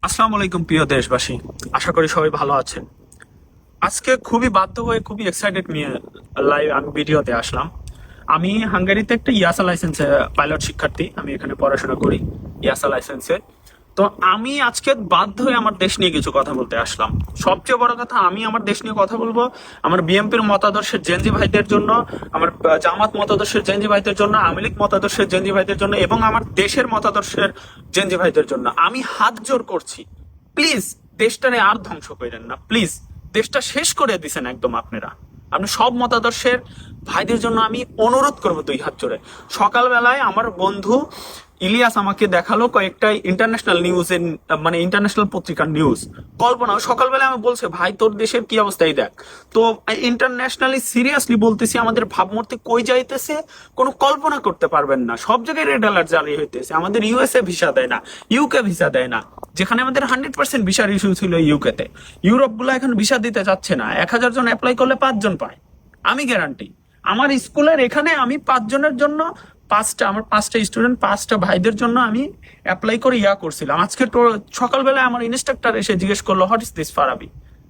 আসসালামু আলাইকুম প্রিয় দেশবাসী, আশা করি সবাই ভালো আছেন। আজকে খুবই বাধ্য হয়ে খুবই এক্সাইটেড নিয়ে লাইভ আমি ভিডিওতে আসলাম। আমি হাঙ্গেরিতে একটা ইয়াসা লাইসেন্সে পাইলট শিক্ষার্থী, আমি এখানে পড়াশোনা করি ইয়াসা লাইসেন্সে। তো আমি আজকে বাধ্য হয়ে আমার দেশ নিয়ে কিছু কথা বলতে আসলাম। সবচেয়ে বড় কথা, আমি আমার দেশ নিয়ে কথা বলবো আমার বিএনপির মতাদর্শের জেনজি ভাইদের জন্য, আমার জামাত মতাদর্শের জেনজি ভাইদের জন্য, আওয়ামী লীগ মতাদর্শের জেনজি ভাইদের জন্য এবং আমার দেশের মতাদর্শের জেনজি ভাইদের জন্য। আমি হাত জোর করছি, প্লিজ দেশটারে আর ধ্বংস করেন না, প্লিজ। দেশটা শেষ করে দিছেন একদম আপনারা। আপনি সব মতাদর্শের ভাইদের জন্য আমি অনুরোধ করবো দুই হাত জোরে। সকালবেলায় আমার বন্ধু ইলিয়াস আমাকে দেখালো কয়েকটা ইন্টারন্যাশনাল নিউজের, মানে ইন্টারন্যাশনাল পত্রিকার নিউজ। কল্পনা সকালবেলায় আমি বলছে, ভাই তোর দেশের কি অবস্থা এই দেখ। তো ইন্টারন্যাশনালি সিরিয়াসলি বলতেছি, আমাদের ভাবমূর্তি কই যাইতেছে কোনো কল্পনা করতে পারবেন না। সব জায়গায় রেড অ্যালার্ট জারি হইতেছে। আমাদের ইউএসএ ভিসা দেয় না, ইউকে ভিসা দেয় না, যেখানে আমাদের 100% ভিসার ইস্যু ছিল ইউকেতে। ইউরোপ গুলো এখন ভিসা দিতে চাচ্ছে না। 1000 জন অ্যাপ্লাই করলে 5 জন পায়, আমি গ্যারান্টি। আমার স্কুলের এখানে আমি 5 জনের জন্য, আমার 5টা স্টুডেন্ট, 5টা ভাইদের জন্য আমি অ্যাপ্লাই করে করছিলাম। আজকে তো সকালবেলায় আমার ইনস্ট্রাক্টর এসে জিজ্ঞেস করলো, হোয়াট ইজ দিস ফারাবি।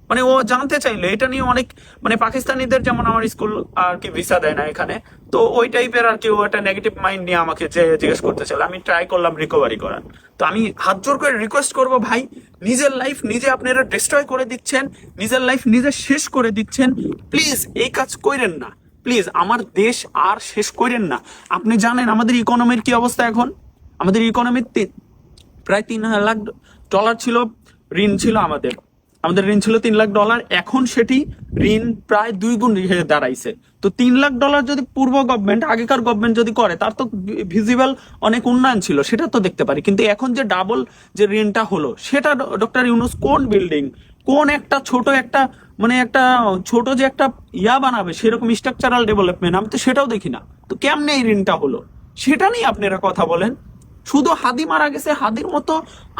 মানে ও জানতে চাইলো এটা নিয়ে অনেক, মানে পাকিস্তানিদের যেমন আমার স্কুল আর কি ভিসা দেয় না এখানে, তো ওই টাইপের আর কি ও একটা নেগেটিভ মাইন্ড নিয়ে আমাকে যে জিজ্ঞেস করতে চাইলো। আমি ট্রাই করলাম রিকভারি করার। তো আমি হাত জোর করে রিকোয়েস্ট করবো, ভাই নিজের লাইফ নিজে আপনারা ডিস্ট্রয় করে দিচ্ছেন, নিজের লাইফ নিজে শেষ করে দিচ্ছেন। প্লিজ এই কাজ করেন না, প্লিজ। আমার দেশ আর শেষ করেন না। আপনি জানেন আমাদের ইকোনমির কি অবস্থা এখন। আমাদের ইকোনমির প্রায় $3 লাখ ছিল ঋণ ছিল আমাদের। আমাদের ঋণ ছিল $3 লাখ। এখন সেটি ঋণ প্রায় 2 গুণ হয়ে দাঁড়াইছে। তো $3 লাখ যদি পূর্ব গভর্নমেন্ট, আগেকার গভর্নমেন্ট যদি করে, তার তো ভিজিবল অনেক উন্নয়ন ছিল, সেটা তো দেখতে পারি। কিন্তু এখন যে ডাবল যে ঋণটা হলো, সেটা ডক্টর ইউনূস কোন বিল্ডিং, কোন একটা ছোট একটা, মানে একটা ছোট যে একটা বানাবে সেরকম স্ট্রাকচারাল ডেভেলপমেন্ট, আমি তো সেটাও দেখি না। তো কেমনে এই ঋণটা হলো সেটা নিয়ে আপনারা কথা বলেন। শুধু হাদি মারা গেছে, হাদির মতো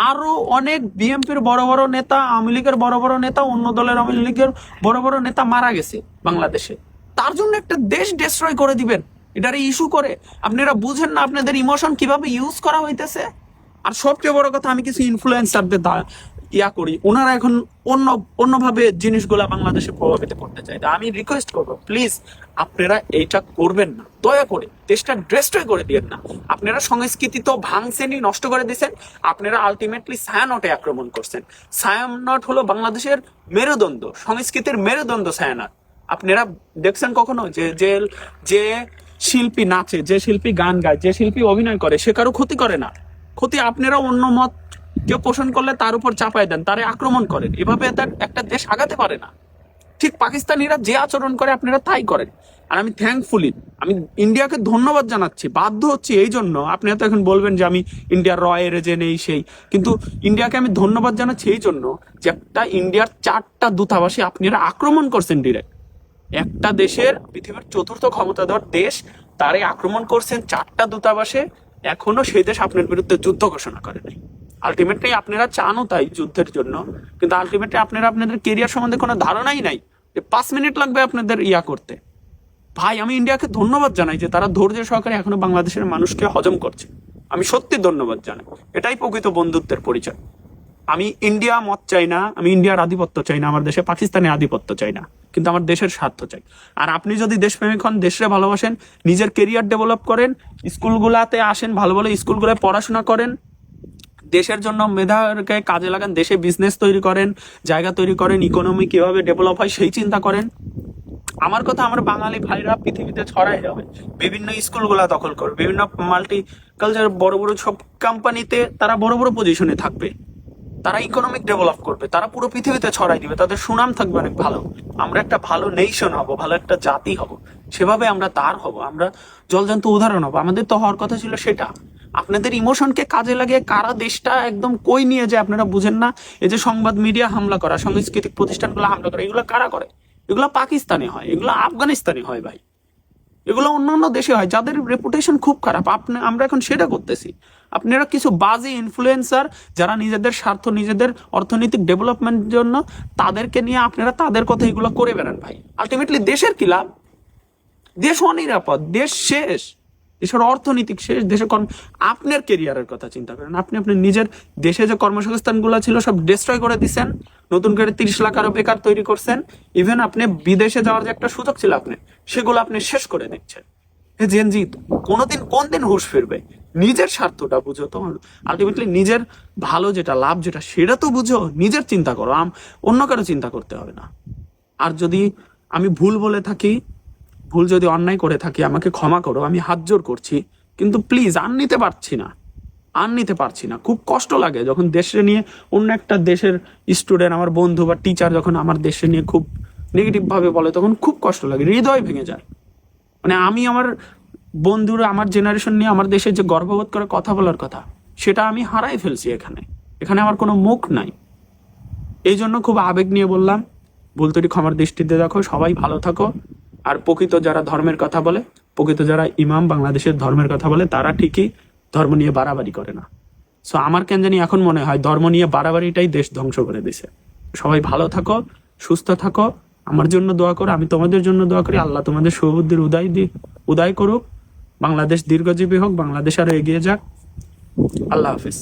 আরো অনেক বিএনপির বড় বড় নেতা, আওয়ামী লীগের বড় বড় নেতা, অন্য দলের আওয়ামী লীগের বড় বড় নেতা মারা গেছে বাংলাদেশে। তার জন্য একটা দেশ ডিস্ট্রয় করে দিবেন, এটারে ইস্যু করে? আপনারা বুঝেন না আপনাদের ইমোশন কিভাবে ইউজ করা হইতেছে। আর সবচেয়ে বড় কথা, আমি কিছু ইনফ্লুয়েন্সারদের করি, ওনারা এখন অন্য অন্যভাবে জিনিসগুলা বাংলাদেশে প্রভাবিত করতে চায়। তা আমি রিকোয়েস্ট করবো, প্লিজ আপনারা এইটা করবেন না, দয়া করে দেশটা ডিস্ট্রয় করে দিয়েন না। আপনারা সংস্কৃতি তো ভাঙছেনই, নষ্ট করে দিয়েছেন। আপনারা আলটিমেটলি ছায়ানটে আক্রমণ করছেন। ছায়ানট হলো বাংলাদেশের মেরুদণ্ড, সংস্কৃতির মেরুদণ্ড ছায়ানট। আপনারা দেখছেন কখনো যে যে যে শিল্পী নাচে, যে শিল্পী গান গায়, যে শিল্পী অভিনয় করে, সে কারো ক্ষতি করে না? ক্ষতি আপনারা অন্য মত কেউ পোষণ করলে তার উপর চাপাই দেন, তারে আক্রমণ করেন। এভাবে একটা দেশ আগাতে পারে না। ঠিক পাকিস্তানিরা যে আচরণ করে আপনারা তাই করেন। আর আমি থ্যাঙ্কফুলি, আমি ইন্ডিয়াকে ধন্যবাদ জানাচ্ছি, বাধ্য হচ্ছি এই জন্য। আপনি তো এখন বলবেন যে আমি ইন্ডিয়ার রয়ের যে নেই সেই, কিন্তু ইন্ডিয়াকে আমি ধন্যবাদ জানাচ্ছি এই জন্য যে একটা ইন্ডিয়ার 4টা দূতাবাসী আপনারা আক্রমণ করছেন ডিরেক্ট। একটা দেশের, পৃথিবীর 4র্থ ক্ষমতাধর দেশ, তারে আক্রমণ করছেন 4টা দূতাবাসে। এখনো সেই দেশ আপনার বিরুদ্ধে যুদ্ধ ঘোষণা করে নাই। আলটিমেটলি আপনারা চানও তাই যুদ্ধের জন্য, কিন্তু আলটিমেটলি আপনারা আপনাদের কেরিয়ার সম্বন্ধে কোনো ধারণাই নাই যে 5 মিনিট লাগবে আপনাদের করতে। ভাই আমি ইন্ডিয়াকে ধন্যবাদ জানাই যে তারা ধৈর্য সহকারে এখনো বাংলাদেশের মানুষকে হজম করছে। আমি সত্যি ধন্যবাদ জানাই। এটাই প্রকৃত বন্ধুত্বের পরিচয়। আমি ইন্ডিয়া মত চাই না, আমি ইন্ডিয়ার আধিপত্য চাই না, আমার দেশে পাকিস্তানের আধিপত্য চাই না, কিন্তু আমার দেশের স্বার্থ চাই। আর আপনি যদি দেশপ্রেমিক হন, দেশে ভালোবাসেন, নিজের কেরিয়ার ডেভেলপ করেন, স্কুলগুলাতে আসেন, ভালো ভালো স্কুলগুলোয় পড়াশোনা করেন, দেশের জন্য মেধাকে কাজে লাগান, দেশে বিজনেস তৈরি করেন, জায়গা তৈরি করেন, ইকোনমি কিভাবে ডেভেলপ হয় সেই চিন্তা করেন। আমার কথা, আমার বাঙালি ভাইরা পৃথিবীতে ছড়াই যাবে, বিভিন্ন স্কুলগুলা দখল করবে, বিভিন্ন মাল্টি কালচার বড় বড় সব কোম্পানিতে তারা বড় বড় পজিশনে থাকবে, তারা ইকোনমিক ডেভেলপ করবে, তারা পুরো পৃথিবীতে ছড়াই দিবে, তাদের সুনাম থাকবে অনেক ভালো। আমরা একটা ভালো নেশন হব, ভালো একটা জাতি হব, সেভাবে আমরা তার হব, আমরা জলজান্ত উদাহরণ হব। আমাদের তো হওয়ার কথা ছিল সেটা। আপনাদের ইমোশনকে কাজে লাগিয়ে কারা দেশটা একদম কই নিয়ে যায় আপনারা বুঝেন না। এই যে সংবাদ মিডিয়া হামলা করা, সাংস্কৃতিক প্রতিষ্ঠানগুলো হামলা করা, এগুলো কারা করে? এগুলো পাকিস্তানে হয়, এগুলো আফগানিস্তানে হয় ভাই, এগুলো অন্যান্য দেশে হয় যাদের রেপুটেশন খুব খারাপ। আমরা এখন সেটা করতেছি। আপনারা কিছু বাজে ইনফ্লুয়েন্সার যারা নিজেদের স্বার্থ, নিজেদের অর্থনৈতিক ডেভেলপমেন্টের জন্য, তাদেরকে নিয়ে আপনারা তাদের কথা এগুলো করে বেড়ান ভাই। আলটিমেটলি দেশের কি লাভ? দেশ অনিরাপদ, দেশ শেষ। দেশের অর্থনৈতিক শেষ, দেশের আপনার কেরিয়ারের কথা চিন্তা করেন। আপনি আপনার নিজের দেশে যে কর্মসংস্থানগুলো ছিল সব ডিস্ট্রয় করে দিচ্ছেন, নতুন করে 30 লাখ আরো বেকার তৈরি করছেন। ইভেন আপনি বিদেশে যাওয়ার যে একটা সুযোগ ছিল আপনি, সেগুলো আপনি শেষ করে দিচ্ছেন। জেনজি কোন দিন হুঁশ ফিরবে? নিজের স্বার্থটা বুঝো তো, আলটিমেটলি নিজের ভালো যেটা, লাভ যেটা, সেটা তো বুঝো, নিজের চিন্তা করো, অন্য কারো চিন্তা করতে হবে না। আর যদি আমি ভুল বলে থাকি, ভুল যদি অন্যায় করে থাকি, আমাকে ক্ষমা করো, আমি হাত জোর করছি। কিন্তু প্লিজ আর নিতে পারছি না। খুব কষ্ট লাগে যখন দেশে নিয়ে অন্য একটা দেশের স্টুডেন্ট, আমার বন্ধু বা টিচার যখন আমার দেশে নিয়ে খুব নেগেটিভ ভাবে বলে, তখন খুব কষ্ট লাগে, হৃদয় ভেঙে যায়। মানে আমি আমার বন্ধুরা, আমার জেনারেশন নিয়ে আমার দেশে যে গর্ববোধ করে কথা বলার কথা, সেটা আমি হারাই ফেলছি। এখানে আমার কোনো মুখ নাই। এই জন্য খুব আবেগ নিয়ে বললাম, ভুল ত্রুটি ক্ষমার দৃষ্টিতে দেখো। সবাই ভালো থাকো। আর প্রকৃত যারা ধর্মের কথা বলে, প্রকৃত যারা ইমাম বাংলাদেশের ধর্মের কথা বলে, তারা ঠিকই ধর্ম নিয়ে বাড়াবাড়ি করে না। সো আমার কেন জানি এখন মনে হয় ধর্ম নিয়ে বাড়াবাড়িটাই দেশ ধ্বংস করে দিছে। সবাই ভালো থাকো, সুস্থ থাকো, আমার জন্য দোয়া করো, আমি তোমাদের জন্য দোয়া করি। আল্লাহ তোমাদের সুবুদ্ধির উদয় করুক। বাংলাদেশ দীর্ঘজীবী হোক, বাংলাদেশ আরো এগিয়ে যাক। আল্লাহ হাফিজ।